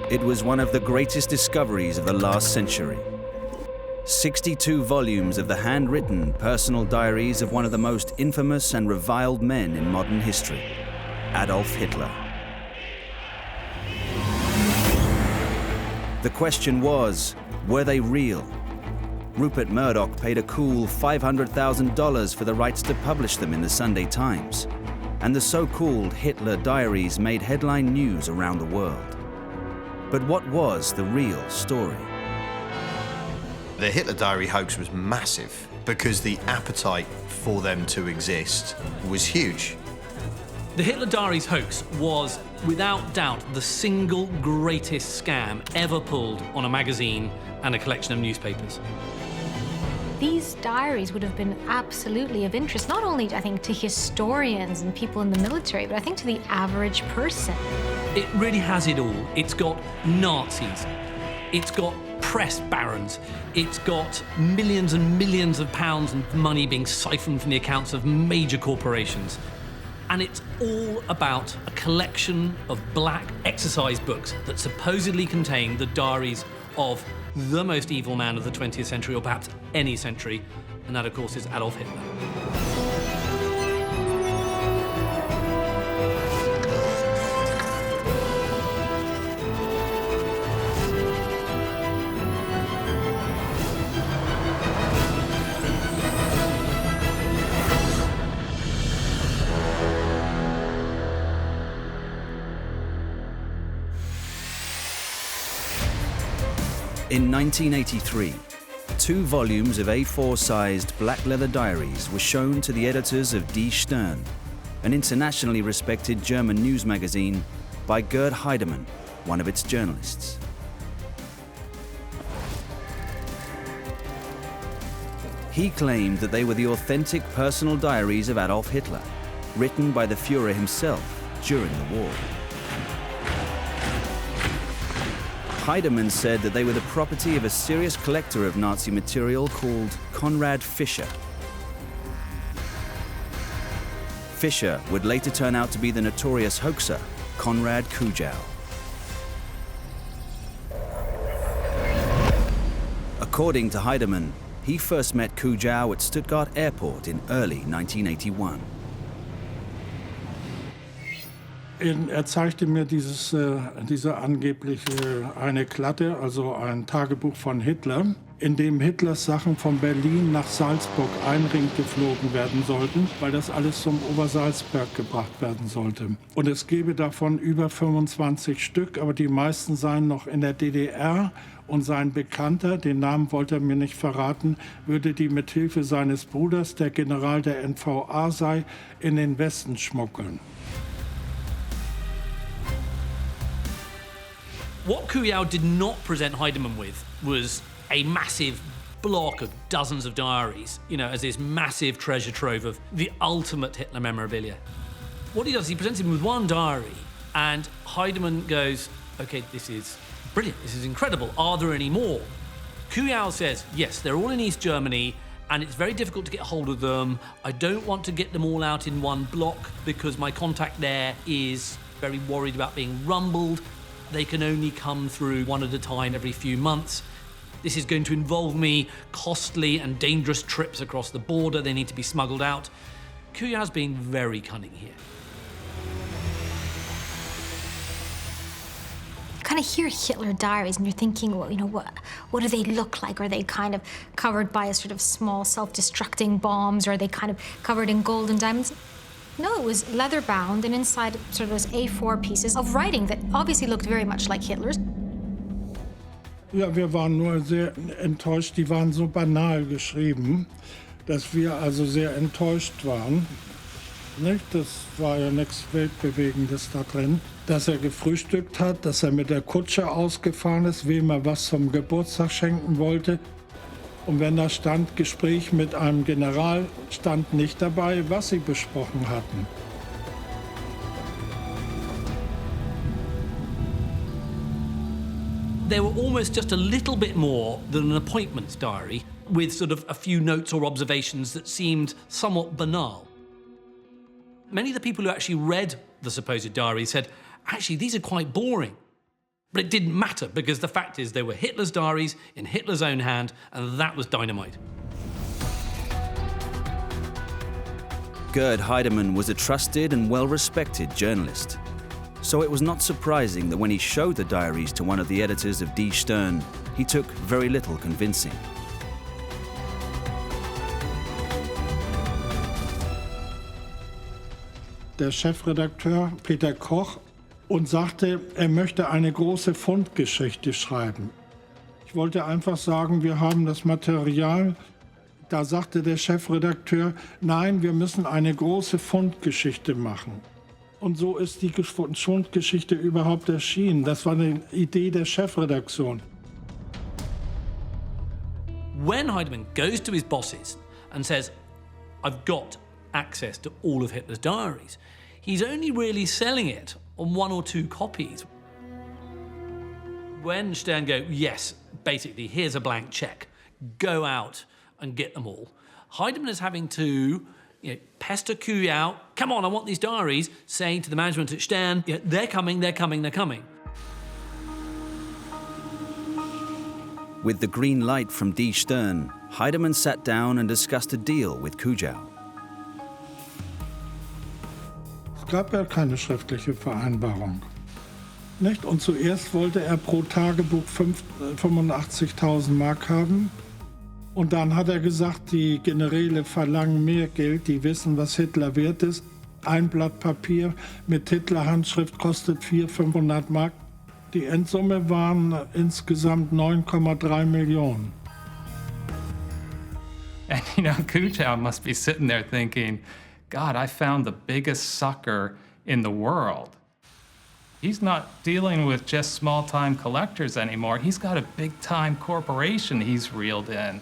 It was one of the greatest discoveries of the last century. 62 volumes of the handwritten personal diaries of one of the most infamous and reviled men in modern history, Adolf Hitler. The question was, were they real? Rupert Murdoch paid a cool $500,000 for the rights to publish them in the Sunday Times, and the so-called Hitler Diaries made headline news around the world. But what was the real story? The Hitler Diary hoax was massive because the appetite for them to exist was huge. The Hitler Diaries hoax was, without doubt, the single greatest scam ever pulled on a magazine and a collection of newspapers. These diaries would have been absolutely of interest, not only, I think, to historians and people in the military, but I think to the average person. It really has it all. It's got Nazis, it's got press barons, it's got millions and millions of pounds of money being siphoned from the accounts of major corporations. And it's all about a collection of black exercise books that supposedly contain the diaries of the most evil man of the 20th century, or perhaps any century, and that, of course, is Adolf Hitler. In 1983, 2 volumes of A4-sized black leather diaries were shown to the editors of Die Stern, an internationally respected German news magazine, by Gert Heidemann, one of its journalists. He claimed that they were the authentic personal diaries of Adolf Hitler, written by the Führer himself during the war. Heidemann said that they were the property of a serious collector of Nazi material called Konrad Fischer. Fischer would later turn out to be the notorious hoaxer, Konrad Kujau. According to Heidemann, he first met Kujau at Stuttgart Airport in early 1981. Er zeigte mir diese angebliche eine Klatte, also ein Tagebuch von Hitler, in dem Hitlers Sachen von Berlin nach Salzburg einring geflogen werden sollten, weil das alles zum Obersalzberg gebracht werden sollte. Und es gäbe davon über 25 Stück, aber die meisten seien noch in der DDR. Und sein Bekannter, den Namen wollte er mir nicht verraten, würde die mit Hilfe seines Bruders, der General der NVA sei, in den Westen schmuggeln. What Kujau did not present Heidemann with was a massive block of dozens of diaries, as this massive treasure trove of the ultimate Hitler memorabilia. What he does, he presents him with one diary, and Heidemann goes, okay, this is brilliant, this is incredible, are there any more? Kujau says, yes, they're all in East Germany, and it's very difficult to get hold of them. I don't want to get them all out in one block because my contact there is very worried about being rumbled. They can only come through one at a time every few months. This is going to involve me costly and dangerous trips across the border. They need to be smuggled out. Kujau's being very cunning here. You kind of hear Hitler Diaries and you're thinking, well, what do they look like? Are they kind of covered by a sort of small self-destructing bombs? Or are they kind of covered in gold and diamonds? No, it was leather bound, and inside sort of those A4 pieces of writing that obviously looked very much like Hitler's. Ja, wir waren nur sehr enttäuscht. Die waren so banal geschrieben, dass wir also sehr enttäuscht waren. Nicht? Das war ja nichts Weltbewegendes da drin. Dass er gefrühstückt hat, dass er mit der Kutsche ausgefahren ist, wem er was zum Geburtstag schenken wollte. Und wenn da stand, Gespräch mit einem General, stand nicht dabei, was sie besprochen hatten. They were almost just a little bit more than an appointments diary, with sort of a few notes or observations that seemed somewhat banal. Many of the people who actually read the supposed diary said, actually, these are quite boring. But it didn't matter, because the fact is they were Hitler's diaries in Hitler's own hand, and that was dynamite. Gert Heidemann was a trusted and well-respected journalist. So it was not surprising that when he showed the diaries to one of the editors of Die Stern, he took very little convincing. Der Chefredakteur Peter Koch und sagte, er möchte eine große Fundgeschichte schreiben. Ich wollte einfach sagen, wir haben das Material. Da sagte der Chefredakteur, nein, wir müssen eine große Fundgeschichte machen. Und so ist die Fundgeschichte überhaupt erschienen. Das war eine Idee der Chefredaktion. When Heidemann goes to his bosses and says, I've got access to all of Hitler's diaries, he's only really selling it on 1 or 2 copies. When Stern go, yes, basically, here's a blank check, go out and get them all, Heidemann is having to pester Hugh, come on, I want these diaries, saying to the management at Stern, they're coming, they're coming, they're coming. With the green light from Die Stern, Heidemann sat down and discussed a deal with Kujau. Es gab ja keine schriftliche Vereinbarung. Nicht? Und zuerst wollte er pro Tagebuch 85.000 Mark haben. Und dann hat er gesagt, die Generäle verlangen mehr Geld, die wissen, was Hitler wert ist. Ein Blatt Papier mit Hitler-Handschrift kostet 400-500 Mark. Die Endsumme waren insgesamt 9,3 Millionen. And Kujau must be sitting there thinking, God, I found the biggest sucker in the world. He's not dealing with just small-time collectors anymore. He's got a big-time corporation he's reeled in.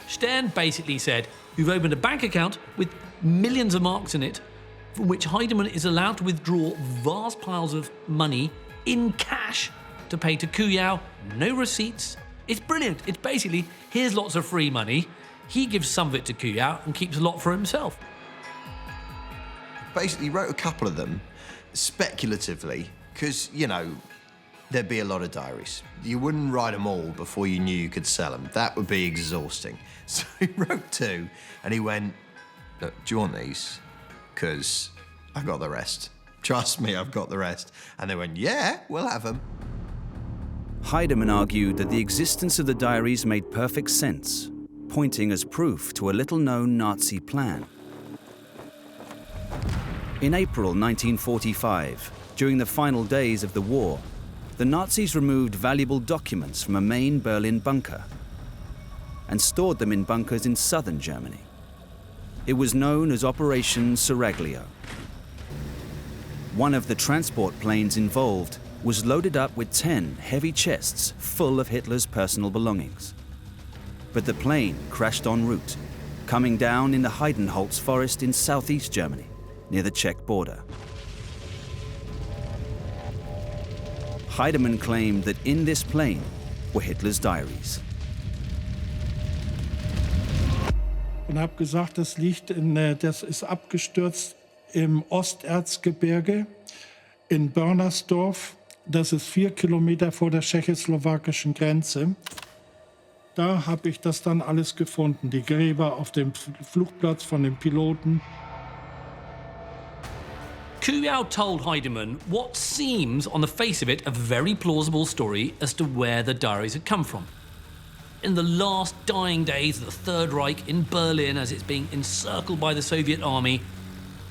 Stern basically said, you've opened a bank account with millions of marks in it, from which Heidemann is allowed to withdraw vast piles of money in cash to pay to Kujau, no receipts. It's brilliant. It's basically, here's lots of free money. He gives some of it to Kujau and keeps a lot for himself. Basically wrote a couple of them speculatively, because, there'd be a lot of diaries. You wouldn't write them all before you knew you could sell them. That would be exhausting. So he wrote 2, and he went, look, do you want these? Because I've got the rest. Trust me, I've got the rest. And they went, yeah, we'll have them. Heidemann argued that the existence of the diaries made perfect sense, pointing as proof to a little-known Nazi plan. In April 1945, during the final days of the war, the Nazis removed valuable documents from a main Berlin bunker and stored them in bunkers in southern Germany. It was known as Operation Surreglia. One of the transport planes involved was loaded up with 10 heavy chests full of Hitler's personal belongings. But the plane crashed en route, coming down in the Heidenholz forest in southeast Germany, near the Czech border. Heidemann claimed that in this plane were Hitler's diaries. Und habe gesagt, das ist abgestürzt im Osterzgebirge in Börnersdorf. Das ist 4 Kilometer vor der tschechoslowakischen Grenze. Da habe ich das dann alles gefunden, die Gräber auf dem Flugplatz von den Piloten. Kujau told Heidemann what seems, on the face of it, a very plausible story as to where the diaries had come from. In the last dying days of the Third Reich in Berlin, as it's being encircled by the Soviet army,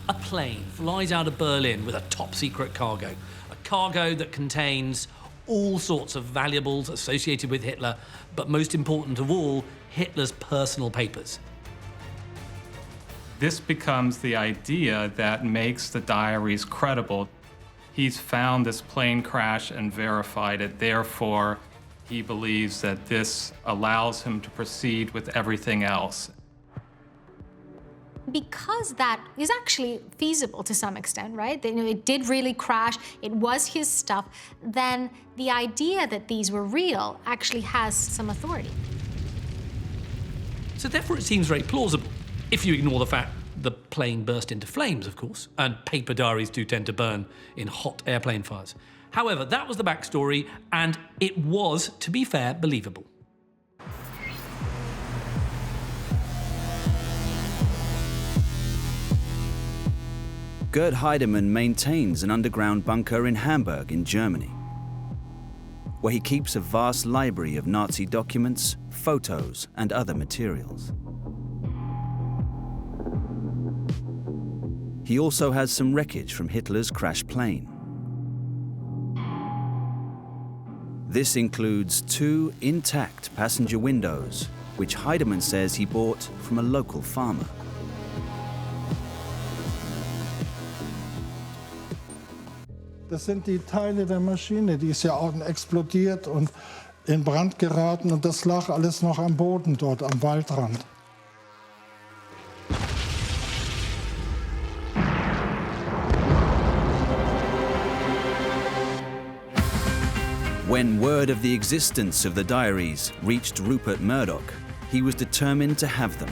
a plane flies out of Berlin with a top-secret cargo. A cargo that contains all sorts of valuables associated with Hitler, but most important of all, Hitler's personal papers. This becomes the idea that makes the diaries credible. He's found this plane crash and verified it, therefore he believes that this allows him to proceed with everything else. Because that is actually feasible to some extent, right? It did really crash, it was his stuff, then the idea that these were real actually has some authority. So therefore it seems very plausible, if you ignore the fact The plane burst into flames, of course, and paper diaries do tend to burn in hot airplane fires. However, that was the backstory, and it was, to be fair, believable. Gert Heidemann maintains an underground bunker in Hamburg in Germany, where he keeps a vast library of Nazi documents, photos, and other materials. He also has some wreckage from Hitler's crashed plane. This includes 2 intact passenger windows, which Heidemann says he bought from a local farmer. Das sind die Teile der Maschine, die ist ja auch explodiert und in Brand geraten und das lag alles noch am Boden dort am Waldrand. When word of the existence of the diaries reached Rupert Murdoch, he was determined to have them.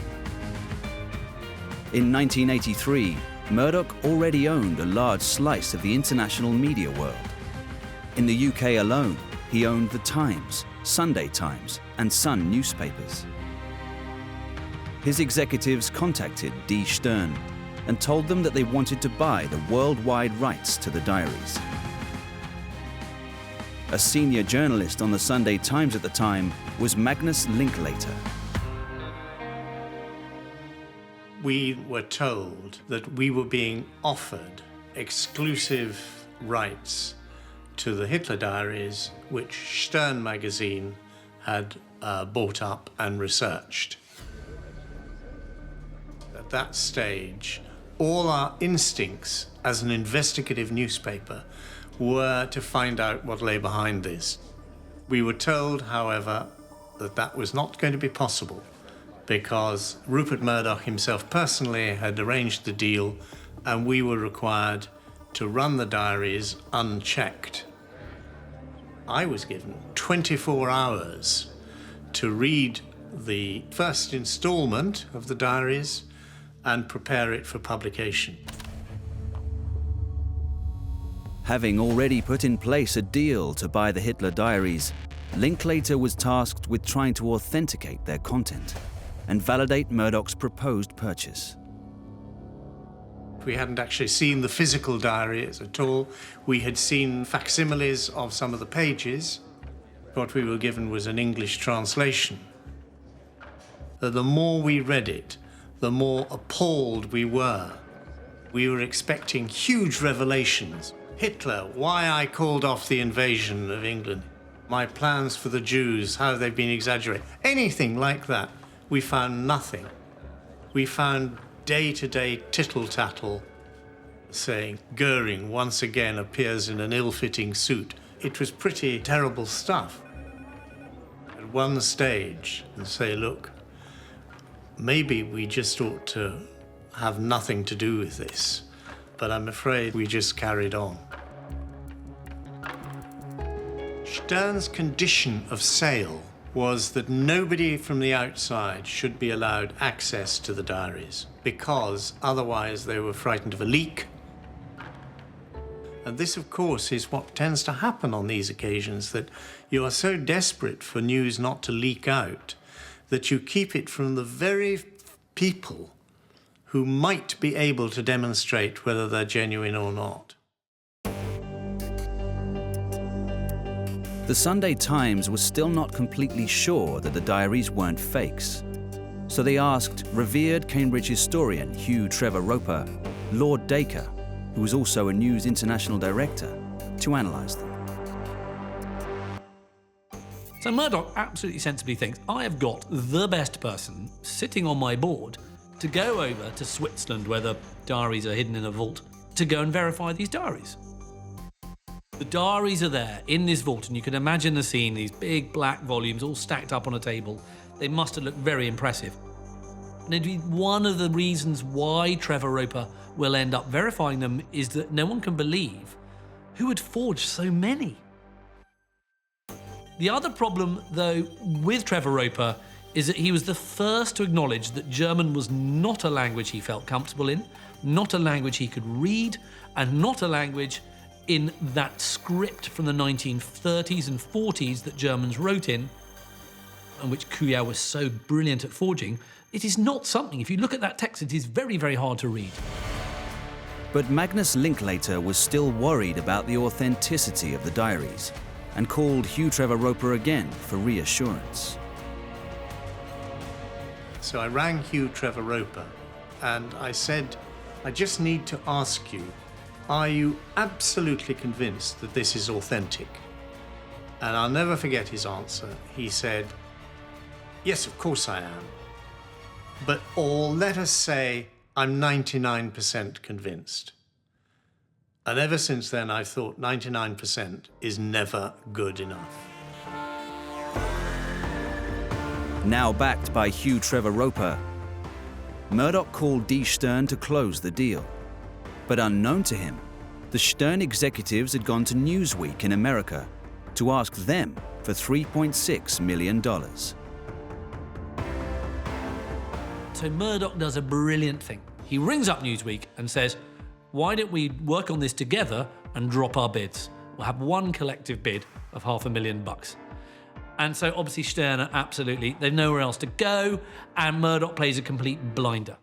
In 1983, Murdoch already owned a large slice of the international media world. In the UK alone, he owned the Times, Sunday Times, and Sun newspapers. His executives contacted D. Stern and told them that they wanted to buy the worldwide rights to the diaries. A senior journalist on the Sunday Times at the time was Magnus Linklater. We were told that we were being offered exclusive rights to the Hitler Diaries, which Stern magazine had bought up and researched. At that stage, all our instincts as an investigative newspaper were to find out what lay behind this. We were told, however, that that was not going to be possible because Rupert Murdoch himself personally had arranged the deal and we were required to run the diaries unchecked. I was given 24 hours to read the first installment of the diaries and prepare it for publication. Having already put in place a deal to buy the Hitler Diaries, Linklater was tasked with trying to authenticate their content and validate Murdoch's proposed purchase. We hadn't actually seen the physical diaries at all. We had seen facsimiles of some of the pages. What we were given was an English translation. The more we read it, the more appalled we were. We were expecting huge revelations. Hitler, why I called off the invasion of England, my plans for the Jews, how they've been exaggerated, anything like that. We found nothing. We found day-to-day tittle-tattle saying Goering once again appears in an ill-fitting suit. It was pretty terrible stuff. At one stage, and say, look, maybe we just ought to have nothing to do with this. But I'm afraid we just carried on. Stern's condition of sale was that nobody from the outside should be allowed access to the diaries because otherwise they were frightened of a leak. And this, of course, is what tends to happen on these occasions, that you are so desperate for news not to leak out that you keep it from the very people who might be able to demonstrate whether they're genuine or not. The Sunday Times was still not completely sure that the diaries weren't fakes. So they asked revered Cambridge historian Hugh Trevor Roper, Lord Dacre, who was also a News International director, to analyse them. So Murdoch absolutely sensibly thinks, I have got the best person sitting on my board to go over to Switzerland, where the diaries are hidden in a vault, to go and verify these diaries. The diaries are there in this vault, and you can imagine the scene, these big black volumes all stacked up on a table. They must have looked very impressive. And indeed, one of the reasons why Trevor Roper will end up verifying them is that no one can believe who had forged so many. The other problem, though, with Trevor Roper is that he was the first to acknowledge that German was not a language he felt comfortable in, not a language he could read, and not a language in that script from the 1930s and 40s that Germans wrote in, and which Hugh was so brilliant at forging. It is not something, if you look at that text, it is very, very hard to read. But Magnus Linklater was still worried about the authenticity of the diaries and called Hugh Trevor Roper again for reassurance. So I rang Hugh Trevor Roper and I said, I just need to ask you, are you absolutely convinced that this is authentic? And I'll never forget his answer. He said, yes, of course I am. Or let us say I'm 99% convinced. And ever since then, I've thought 99% is never good enough. Now backed by Hugh Trevor Roper, Murdoch called D. Stern to close the deal. But unknown to him, the Stern executives had gone to Newsweek in America to ask them for $3.6 million. So Murdoch does a brilliant thing. He rings up Newsweek and says, why don't we work on this together and drop our bids? We'll have one collective bid of $500,000. And so obviously Stern are absolutely, they've nowhere else to go, and Murdoch plays a complete blinder.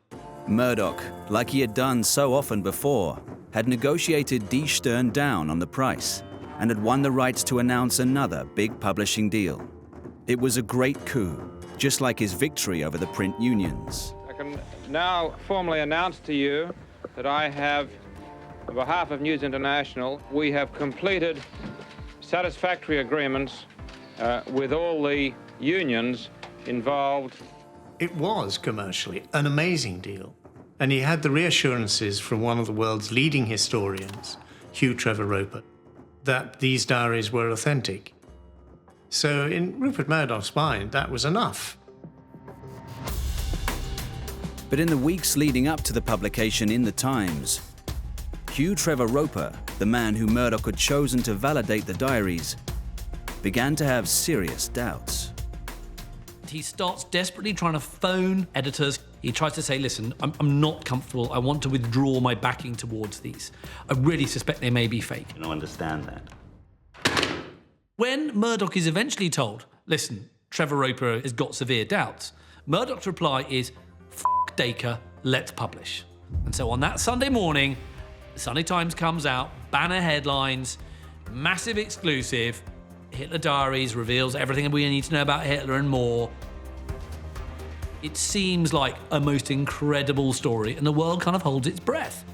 Murdoch, like he had done so often before, had negotiated D. Stern down on the price and had won the rights to announce another big publishing deal. It was a great coup, just like his victory over the print unions. I can now formally announce to you that I have, on behalf of News International, we have completed satisfactory agreements with all the unions involved. It was, commercially, an amazing deal. And he had the reassurances from one of the world's leading historians, Hugh Trevor Roper, that these diaries were authentic. So in Rupert Murdoch's mind, that was enough. But in the weeks leading up to the publication in the Times, Hugh Trevor Roper, the man who Murdoch had chosen to validate the diaries, began to have serious doubts. He starts desperately trying to phone editors. He tries to say, listen, I'm not comfortable. I want to withdraw my backing towards these. I really suspect they may be fake. I don't understand that. When Murdoch is eventually told, listen, Trevor Roper has got severe doubts, Murdoch's reply is, F*** Dacre, let's publish. And so on that Sunday morning, the Sunday Times comes out, banner headlines, massive exclusive, Hitler Diaries reveals everything we need to know about Hitler and more. It seems like a most incredible story, and the world kind of holds its breath.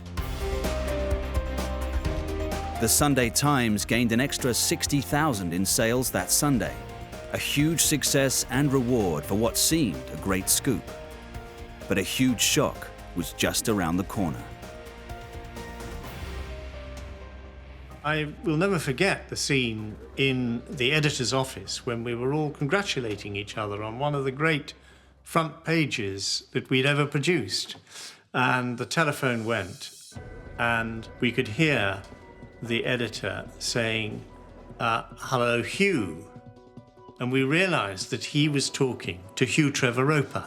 The Sunday Times gained an extra 60,000 in sales that Sunday, a huge success and reward for what seemed a great scoop. But a huge shock was just around the corner. I will never forget the scene in the editor's office when we were all congratulating each other on one of the great front pages that we'd ever produced. And the telephone went, and we could hear the editor saying, hello, Hugh. And we realized that he was talking to Hugh Trevor Roper.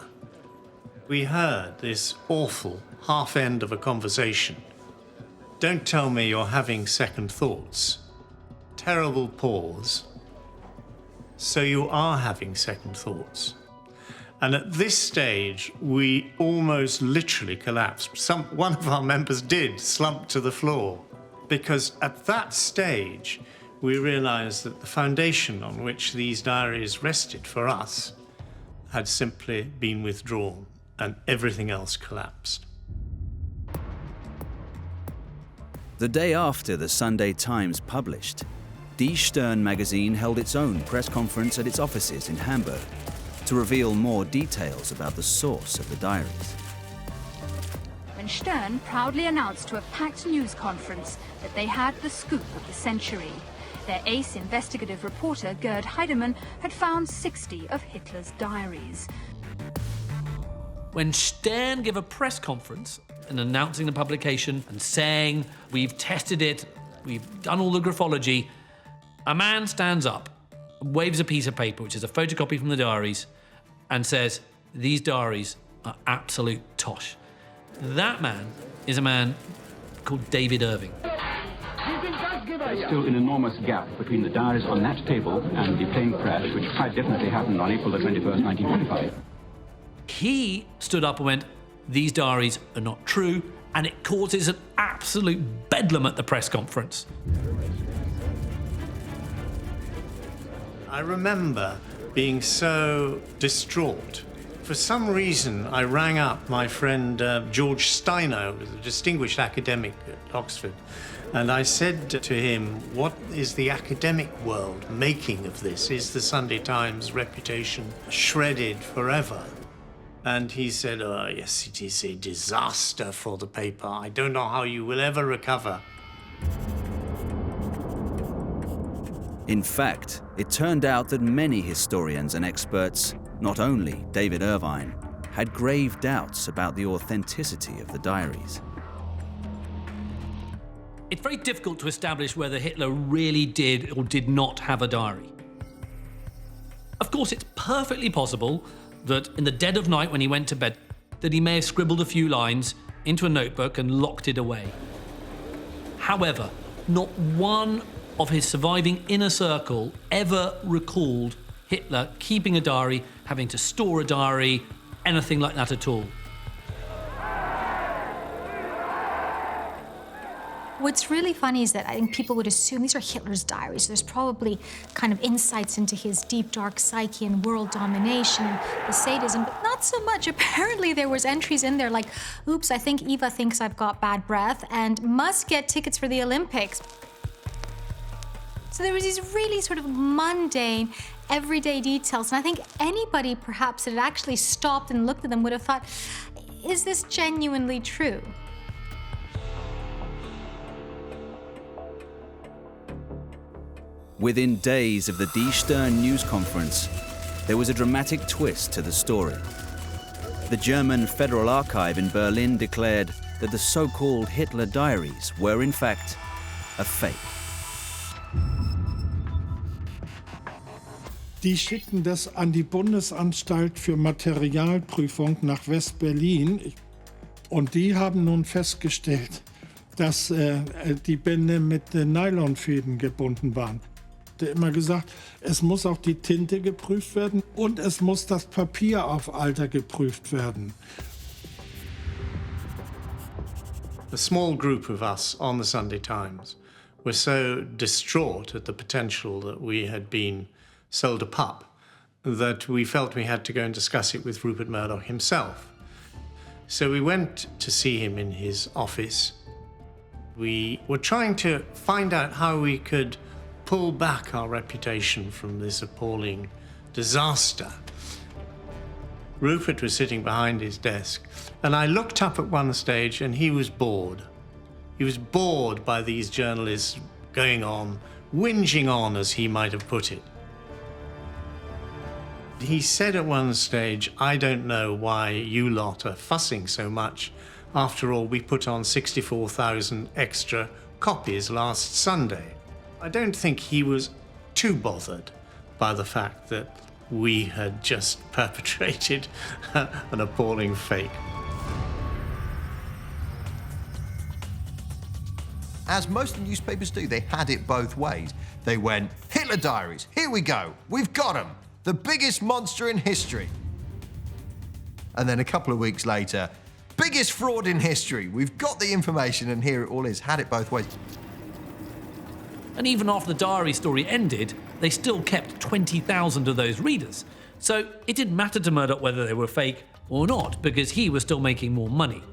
We heard this awful half end of a conversation. Don't tell me you're having second thoughts. Terrible pause. So you are having second thoughts. And at this stage, we almost literally collapsed. One of our members did slump to the floor, because at that stage, we realized that the foundation on which these diaries rested for us had simply been withdrawn, and everything else collapsed. The day after the Sunday Times published, Die Stern magazine held its own press conference at its offices in Hamburg to reveal more details about the source of the diaries. When Stern proudly announced to a packed news conference that they had the scoop of the century. Their ace investigative reporter, Gert Heidemann, had found 60 of Hitler's diaries. When Stern gave a press conference and announcing the publication and saying, we've tested it, we've done all the graphology, a man stands up, waves a piece of paper, which is a photocopy from the diaries, and says, these diaries are absolute tosh. That man is a man called David Irving. There's still an enormous gap between the diaries on that table and the plane crash, which quite definitely happened on April the 21st, 1945. He stood up and went, these diaries are not true, and it causes an absolute bedlam at the press conference. I remember being so distraught. For some reason, I rang up my friend George Steiner, who was a distinguished academic at Oxford, and I said to him, what is the academic world making of this? Is the Sunday Times reputation shredded forever? And he said, oh, yes, it is a disaster for the paper. I don't know how you will ever recover. In fact, it turned out that many historians and experts, not only David Irving, had grave doubts about the authenticity of the diaries. It's very difficult to establish whether Hitler really did or did not have a diary. Of course, it's perfectly possible that in the dead of night when he went to bed, that he may have scribbled a few lines into a notebook and locked it away. However, not one of his surviving inner circle ever recalled Hitler keeping a diary, having to store a diary, anything like that at all. What's really funny is that I think people would assume these are Hitler's diaries. There's probably kind of insights into his deep, dark psyche and world domination and the sadism, but not so much. Apparently there was entries in there like, oops, I think Eva thinks I've got bad breath and must get tickets for the Olympics. So there was these really sort of mundane, everyday details, and I think anybody perhaps that had actually stopped and looked at them would have thought, is this genuinely true? Within days of the Die Stern news conference, there was a dramatic twist to the story. The German Federal Archive in Berlin declared that the so-called Hitler Diaries were in fact a fake. Die schickten das an die Bundesanstalt für Materialprüfung nach West-Berlin und die haben nun festgestellt, dass die Bände mit Nylonfäden gebunden waren. Immer gesagt, es muss auch die Tinte geprüft werden und es muss das Papier auf Alter geprüft werden. A small group of us on the Sunday Times were so distraught at the potential that we had been sold a pup that we felt we had to go and discuss it with Rupert Murdoch himself. So we went to see him in his office. We were trying to find out how we could pull back our reputation from this appalling disaster. Rupert was sitting behind his desk, and I looked up at one stage and he was bored. He was bored by these journalists going on, whinging on, as he might have put it. He said at one stage, I don't know why you lot are fussing so much. After all, we put on 64,000 extra copies last Sunday. I don't think he was too bothered by the fact that we had just perpetrated an appalling fake. As most newspapers do, they had it both ways. They went, Hitler Diaries, here we go, we've got them, the biggest monster in history. And then a couple of weeks later, biggest fraud in history, we've got the information and here it all is, had it both ways. And even after the diary story ended, they still kept 20,000 of those readers. So it didn't matter to Murdoch whether they were fake or not, because he was still making more money.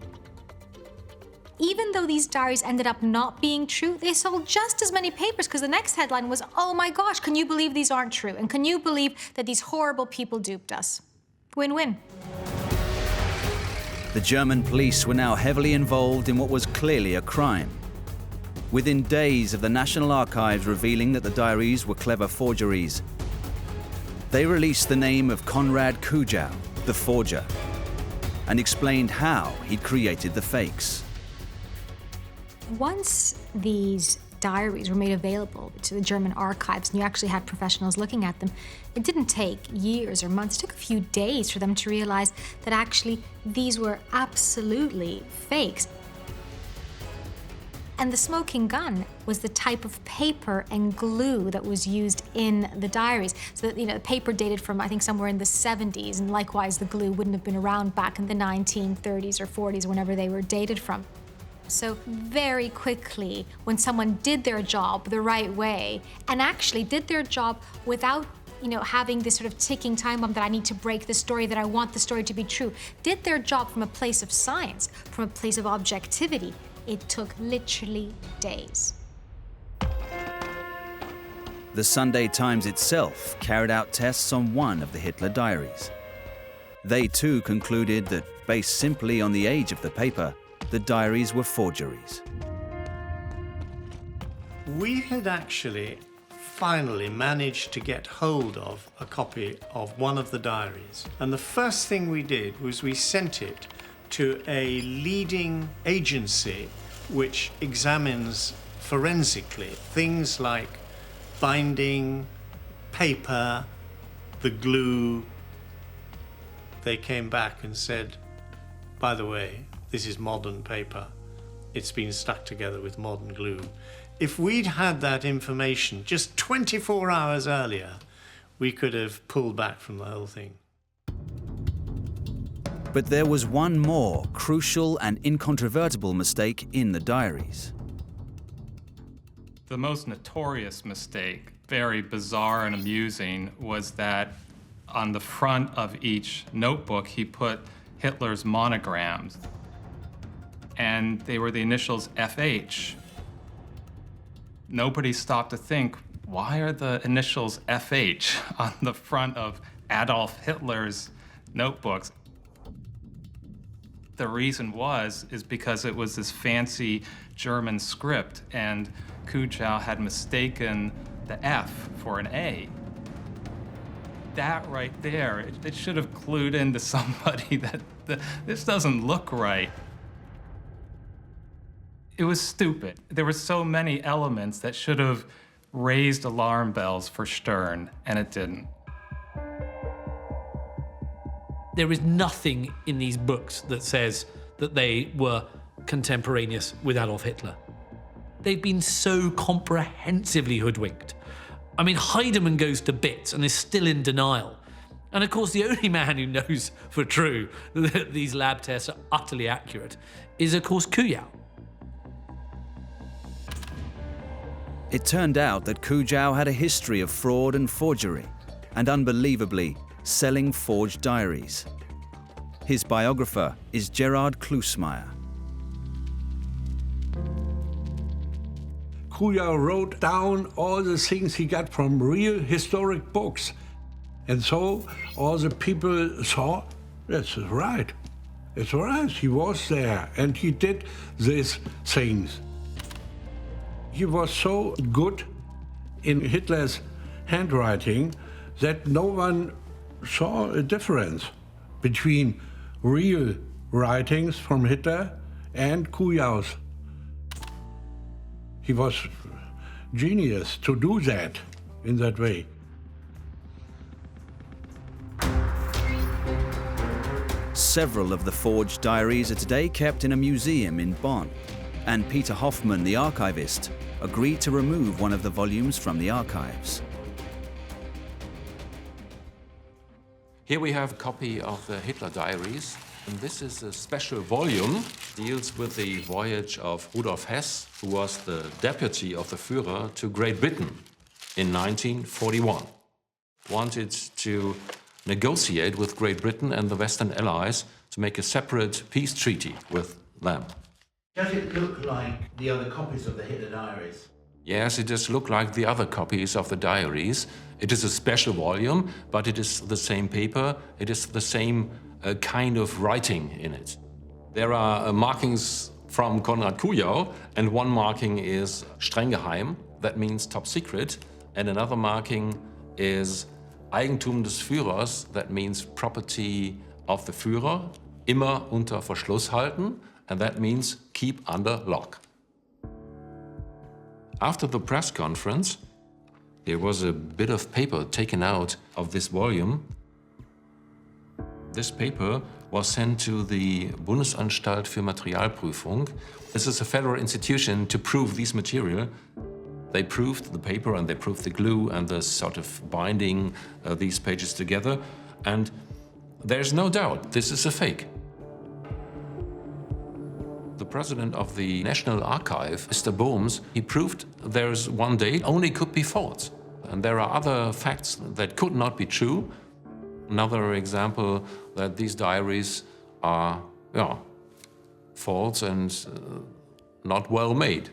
Even though these diaries ended up not being true, they sold just as many papers because the next headline was, oh my gosh, can you believe these aren't true? And can you believe that these horrible people duped us? Win-win. The German police were now heavily involved in what was clearly a crime. Within days of the National Archives revealing that the diaries were clever forgeries, they released the name of Konrad Kujau, the forger, and explained how he'd created the fakes. Once these diaries were made available to the German archives and you actually had professionals looking at them, it didn't take years or months. It took a few days for them to realize that actually these were absolutely fakes. And the smoking gun was the type of paper and glue that was used in the diaries. So that, the paper dated from, I think, somewhere in the 70s, and likewise the glue wouldn't have been around back in the 1930s or 40s, whenever they were dated from. So very quickly, when someone did their job the right way, and actually did their job without having this sort of ticking time bomb that I need to break the story, that I want the story to be true, did their job from a place of science, from a place of objectivity, it took literally days. The Sunday Times itself carried out tests on one of the Hitler diaries. They too concluded that, based simply on the age of the paper, the diaries were forgeries. We had actually finally managed to get hold of a copy of one of the diaries. And the first thing we did was we sent it to a leading agency which examines forensically things like binding, paper, the glue. They came back and said, by the way, this is modern paper. It's been stuck together with modern glue. If we'd had that information just 24 hours earlier, we could have pulled back from the whole thing. But there was one more crucial and incontrovertible mistake in the diaries. The most notorious mistake, very bizarre and amusing, was that on the front of each notebook he put Hitler's monograms, and they were the initials FH. Nobody stopped to think, why are the initials FH on the front of Adolf Hitler's notebooks? The reason is because it was this fancy German script, and Kujow had mistaken the F for an A. That right there, it should have clued into somebody that this doesn't look right. It was stupid. There were so many elements that should have raised alarm bells for Stern, and it didn't. There is nothing in these books that says that they were contemporaneous with Adolf Hitler. They've been so comprehensively hoodwinked. I mean, Heidemann goes to bits and is still in denial. And of course, the only man who knows for true that these lab tests are utterly accurate is, of course, Kujow. It turned out that Kujow had a history of fraud and forgery, and unbelievably, selling forged diaries. His biographer is Gerard Klusmeyer. Kujow wrote down all the things he got from real historic books. And so all the people saw, that's right. It's right, he was there and he did these things. He was so good in Hitler's handwriting that no one saw a difference between real writings from Hitler and Kujaw's. He was genius to do that in that way. Several of the forged diaries are today kept in a museum in Bonn, and Peter Hoffmann, the archivist, agreed to remove one of the volumes from the archives. Here we have a copy of the Hitler Diaries, and this is a special volume, deals with the voyage of Rudolf Hess, who was the deputy of the Führer to Great Britain in 1941. Wanted to negotiate with Great Britain and the Western Allies to make a separate peace treaty with them. Does it look like the other copies of the Hitler Diaries? Yes, it does look like the other copies of the diaries. It is a special volume, but it is the same paper. It is the same kind of writing in it. There are markings from Konrad Kujow, and one marking is streng geheim, that means top secret, and another marking is Eigentum des Führers, that means property of the Führer, immer unter Verschluss halten, and that means keep under lock. After the press conference, there was a bit of paper taken out of this volume. This paper was sent to the Bundesanstalt für Materialprüfung. This is a federal institution to prove this material. They proved the paper and they proved the glue and the sort of binding these pages together. And there's no doubt this is a fake. The president of the National Archive, Mr. Bohms, he proved there's one date only could be false. And there are other facts that could not be true. Another example that these diaries are false and not well made.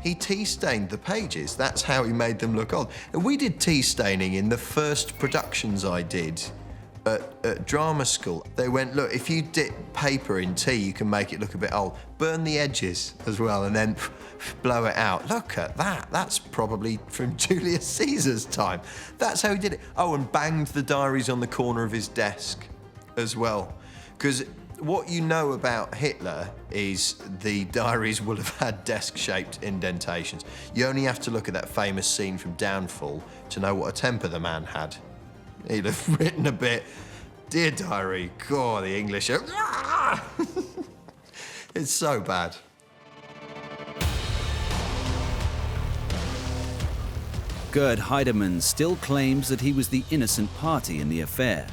He tea stained the pages. That's how he made them look old. And we did tea staining in the first productions I did at drama school. They went, look, if you dip paper in tea, you can make it look a bit old. Burn the edges as well and then blow it out. Look at that. That's probably from Julius Caesar's time. That's how he did it. Oh, and banged the diaries on the corner of his desk as well. Because what you know about Hitler is the diaries will have had desk-shaped indentations. You only have to look at that famous scene from Downfall to know what a temper the man had. He'd have written a bit, dear diary, God, the English are... It's so bad. Gert Heidemann still claims that he was the innocent party in the affair,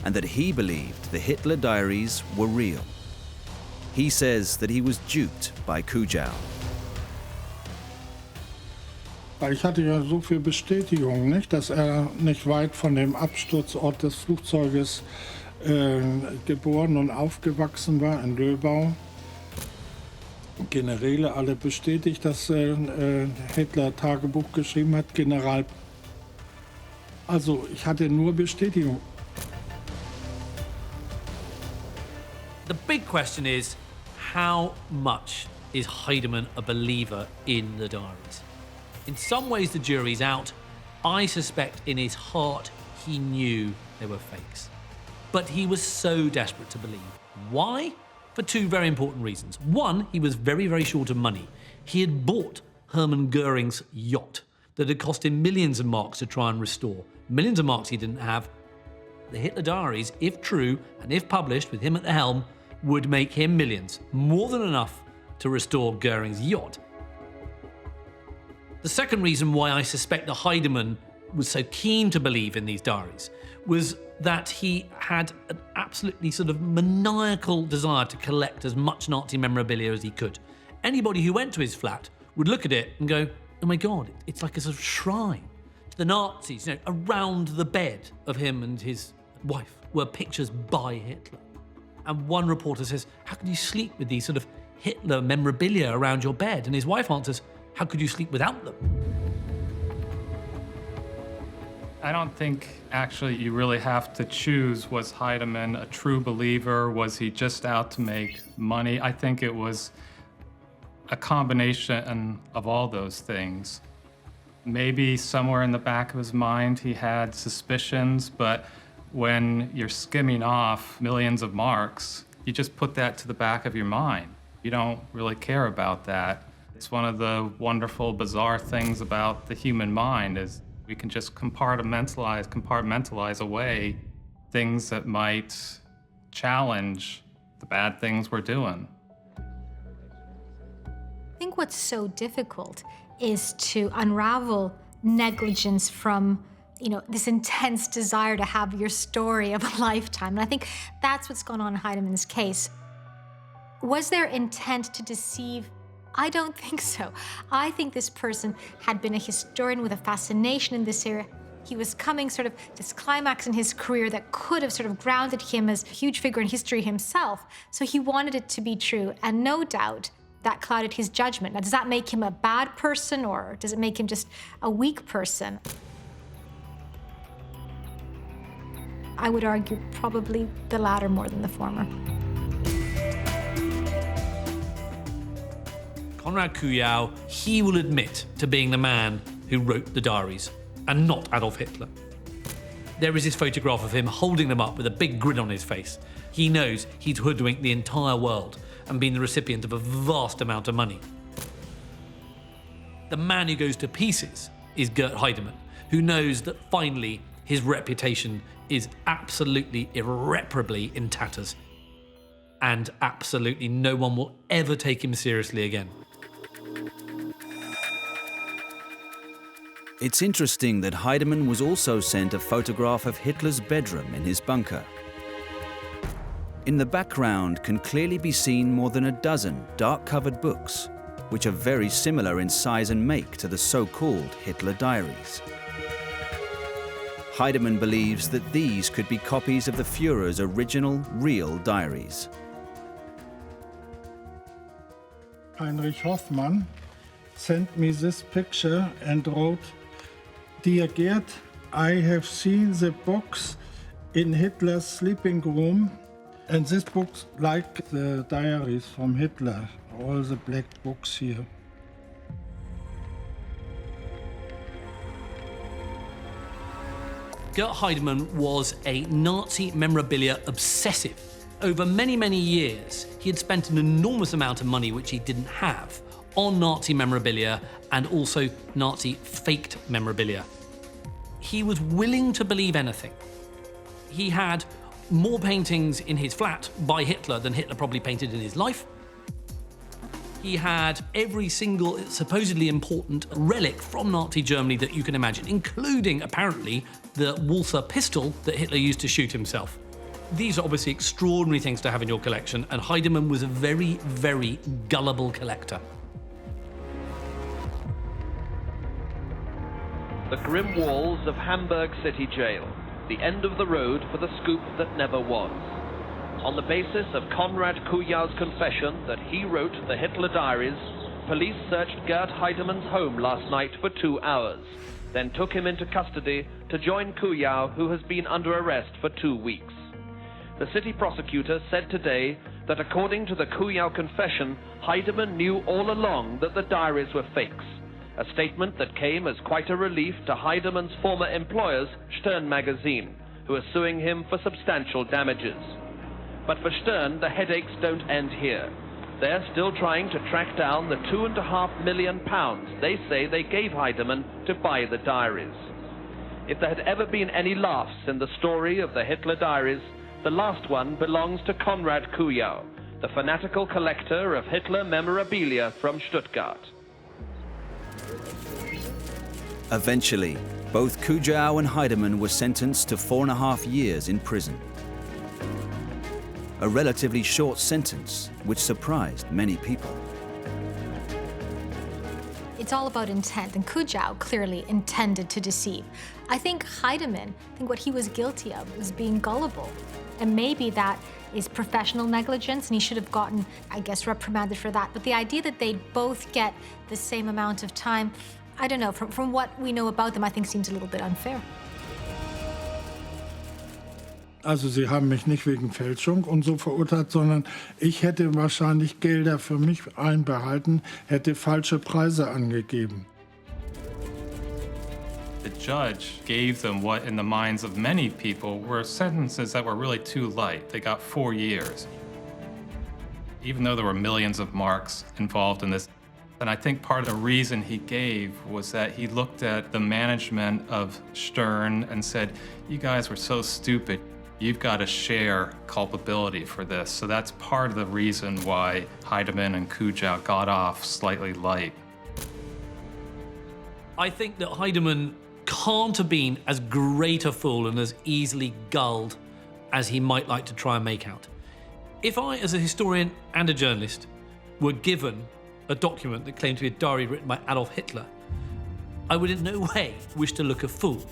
and that he believed the Hitler Diaries were real. He says that he was duped by Kujau. Weil ich hatte ja so viel Bestätigung, nicht, dass nicht weit von dem Absturzort des Flugzeuges geboren und aufgewachsen war, in Löbau. Generäle alle bestätigt, dass Hitler Tagebuch geschrieben hat, General. Also ich hatte nur Bestätigung. The big question is, how much is Heidemann a believer in the diaries? In some ways, the jury's out. I suspect in his heart, he knew they were fakes. But he was so desperate to believe. Why? For two very important reasons. One, he was very, very short of money. He had bought Hermann Goering's yacht that had cost him millions of marks to try and restore. Millions of marks he didn't have. The Hitler Diaries, if true and if published with him at the helm, would make him millions, more than enough to restore Goering's yacht. The second reason why I suspect that Heidemann was so keen to believe in these diaries was that he had an absolutely sort of maniacal desire to collect as much Nazi memorabilia as he could. Anybody who went to his flat would look at it and go, oh my God, it's like a sort of shrine to the Nazis. You know, around the bed of him and his wife were pictures by Hitler. And one reporter says, how could you sleep with these sort of Hitler memorabilia around your bed? And his wife answers, how could you sleep without them? I don't think actually you really have to choose, was Heidemann a true believer? Was he just out to make money? I think it was a combination of all those things. Maybe somewhere in the back of his mind he had suspicions, but when you're skimming off millions of marks, you just put that to the back of your mind. You don't really care about that. It's one of the wonderful, bizarre things about the human mind is we can just compartmentalize away things that might challenge the bad things we're doing. I think what's so difficult is to unravel negligence from, you know, this intense desire to have your story of a lifetime. And I think that's what's going on in Heidemann's case. Was there intent to deceive? I don't think so. I think this person had been a historian with a fascination in this area. He was coming sort of this climax in his career that could have sort of grounded him as a huge figure in history himself. So he wanted it to be true, and no doubt that clouded his judgment. Now, does that make him a bad person, or does it make him just a weak person? I would argue probably the latter more than the former. Konrad Kujau, he will admit to being the man who wrote the diaries, and not Adolf Hitler. There is this photograph of him holding them up with a big grin on his face. He knows he's hoodwinked the entire world, and been the recipient of a vast amount of money. The man who goes to pieces is Gert Heidemann, who knows that finally his reputation is absolutely irreparably in tatters. And absolutely no one will ever take him seriously again. It's interesting that Heidemann was also sent a photograph of Hitler's bedroom in his bunker. In the background can clearly be seen more than a dozen dark-covered books, which are very similar in size and make to the so-called Hitler Diaries. Heidemann believes that these could be copies of the Führer's original, real diaries. Heinrich Hoffmann sent me this picture and wrote, "Dear Gert, I have seen the books in Hitler's sleeping room, and this book's like the diaries from Hitler, all the black books here." Gert Heidemann was a Nazi memorabilia obsessive. Over many, many years, he had spent an enormous amount of money, which he didn't have, on Nazi memorabilia and also Nazi faked memorabilia. He was willing to believe anything. He had more paintings in his flat by Hitler than Hitler probably painted in his life. He had every single supposedly important relic from Nazi Germany that you can imagine, including, apparently, the Walther pistol that Hitler used to shoot himself. These are obviously extraordinary things to have in your collection, and Heidemann was a very, very gullible collector. The grim walls of Hamburg City Jail, the end of the road for the scoop that never was. On the basis of Konrad Kujaw's confession that he wrote the Hitler Diaries, police searched Gert Heidemann's home last night for 2 hours, then took him into custody to join Kujaw, who has been under arrest for 2 weeks. The city prosecutor said today that according to the Kujaw confession, Heidemann knew all along that the diaries were fakes, a statement that came as quite a relief to Heidemann's former employers, Stern magazine, who are suing him for substantial damages. But for Stern, the headaches don't end here. They're still trying to track down the £2.5 million they say they gave Heidemann to buy the diaries. If there had ever been any laughs in the story of the Hitler Diaries, the last one belongs to Konrad Kujaw, the fanatical collector of Hitler memorabilia from Stuttgart. Eventually, both Kujaw and Heidemann were sentenced to 4.5 years in prison. A relatively short sentence, which surprised many people. It's all about intent, and Kujaw clearly intended to deceive. I think Heidemann, what he was guilty of was being gullible. And maybe that is professional negligence, and he should have gotten, I guess, reprimanded for that. But the idea that they'd both get the same amount of time, I don't know, from what we know about them, I think seems a little bit unfair. Also sie haben mich nicht wegen Fälschung und so verurteilt, sondern ich hätte wahrscheinlich Gelder für mich einbehalten, hätte falsche Preise angegeben. The judge gave them what, in the minds of many people, were sentences that were really too light. They got 4 years, even though there were millions of marks involved in this. And I think part of the reason he gave was that he looked at the management of Stern and said, "You guys were so stupid. You've got to share culpability for this." So that's part of the reason why Heidemann and Kujaw got off slightly light. I think that Heidemann can't have been as great a fool and as easily gulled as he might like to try and make out. If I, as a historian and a journalist, were given a document that claimed to be a diary written by Adolf Hitler, I would in no way wish to look a fool.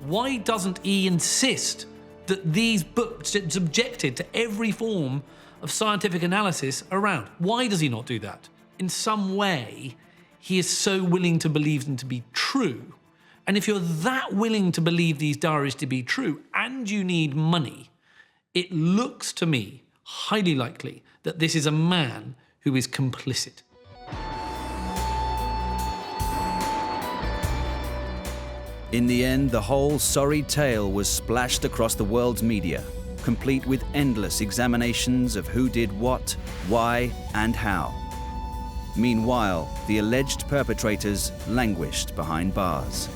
Why doesn't he insist that these books are subjected to every form of scientific analysis around? Why does he not do that? In some way, he is so willing to believe them to be true. And if you're that willing to believe these diaries to be true and you need money, it looks to me highly likely that this is a man who is complicit. In the end, the whole sorry tale was splashed across the world's media, complete with endless examinations of who did what, why, and how. Meanwhile, the alleged perpetrators languished behind bars.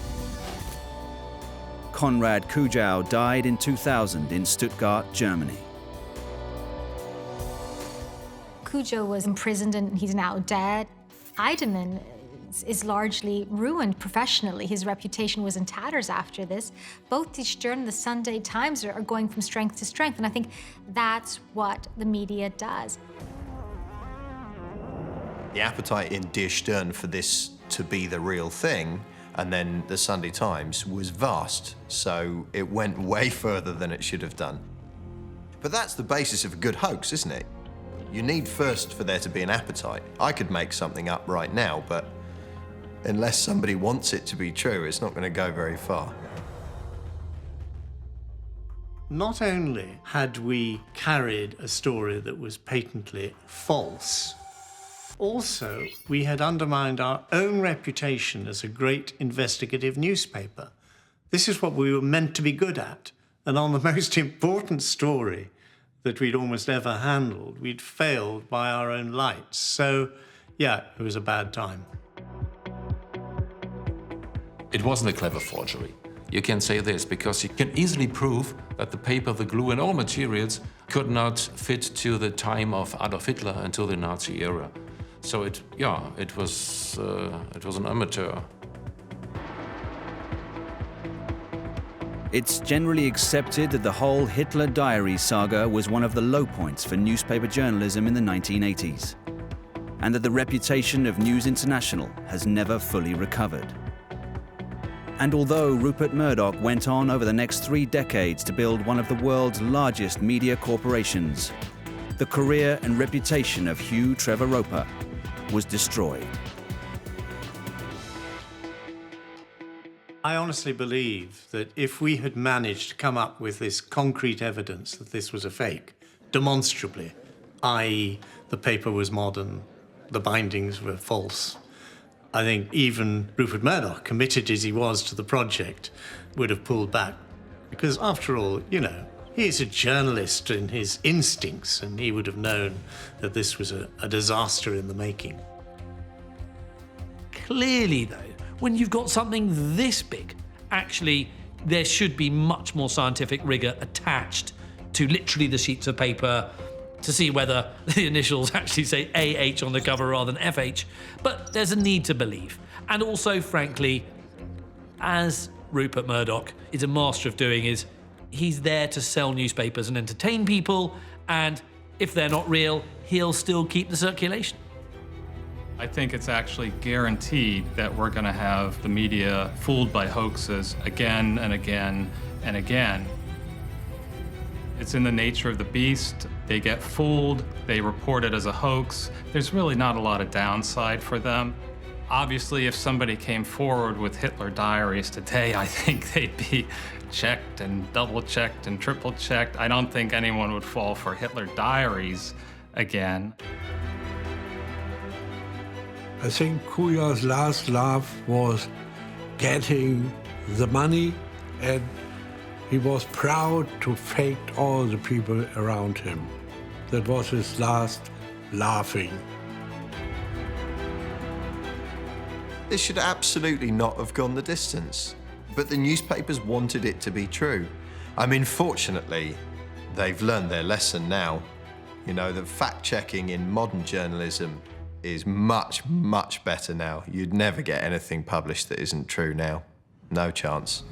Konrad Kujau died in 2000 in Stuttgart, Germany. Kujau was imprisoned and he's now dead. Heidemann is largely ruined professionally. His reputation was in tatters after this. Both Die Stirn and the Sunday Times are going from strength to strength, and I think that's what the media does. The appetite in Die Stirn for this to be the real thing, and then the Sunday Times, was vast, so it went way further than it should have done. But that's the basis of a good hoax, isn't it? You need first for there to be an appetite. I could make something up right now, but unless somebody wants it to be true, it's not going to go very far. Not only had we carried a story that was patently false, also we had undermined our own reputation as a great investigative newspaper. This is what we were meant to be good at. And on the most important story that we'd almost ever handled, we'd failed by our own lights. So, yeah, it was a bad time. It wasn't a clever forgery. You can say this because you can easily prove that the paper, the glue, and all materials could not fit to the time of Adolf Hitler and to the Nazi era. So it was an amateur. It's generally accepted that the whole Hitler Diaries saga was one of the low points for newspaper journalism in the 1980s, and that the reputation of News International has never fully recovered. And although Rupert Murdoch went on over the next 3 decades to build one of the world's largest media corporations, the career and reputation of Hugh Trevor Roper was destroyed. I honestly believe that if we had managed to come up with this concrete evidence that this was a fake, demonstrably, i.e. the paper was modern, the bindings were false, I think even Rupert Murdoch, committed as he was to the project, would have pulled back. Because after all, you know, he's a journalist in his instincts, and he would have known that this was a disaster in the making. Clearly, though, when you've got something this big, actually, there should be much more scientific rigor attached to literally the sheets of paper to see whether the initials actually say AH on the cover rather than FH. But there's a need to believe. And also, frankly, as Rupert Murdoch is a master of doing, is he's there to sell newspapers and entertain people, and if they're not real, he'll still keep the circulation. I think it's actually guaranteed that we're going to have the media fooled by hoaxes again and again and again. It's in the nature of the beast. They get fooled, they report it as a hoax. There's really not a lot of downside for them. Obviously, if somebody came forward with Hitler Diaries today, I think they'd be checked and double-checked and triple-checked. I don't think anyone would fall for Hitler Diaries again. I think Kujau's last laugh was getting the money, and he was proud to fake all the people around him. That was his last laughing. This should absolutely not have gone the distance, but the newspapers wanted it to be true. I mean, fortunately, they've learned their lesson now. You know, that fact-checking in modern journalism is much, much better now. You'd never get anything published that isn't true now. No chance.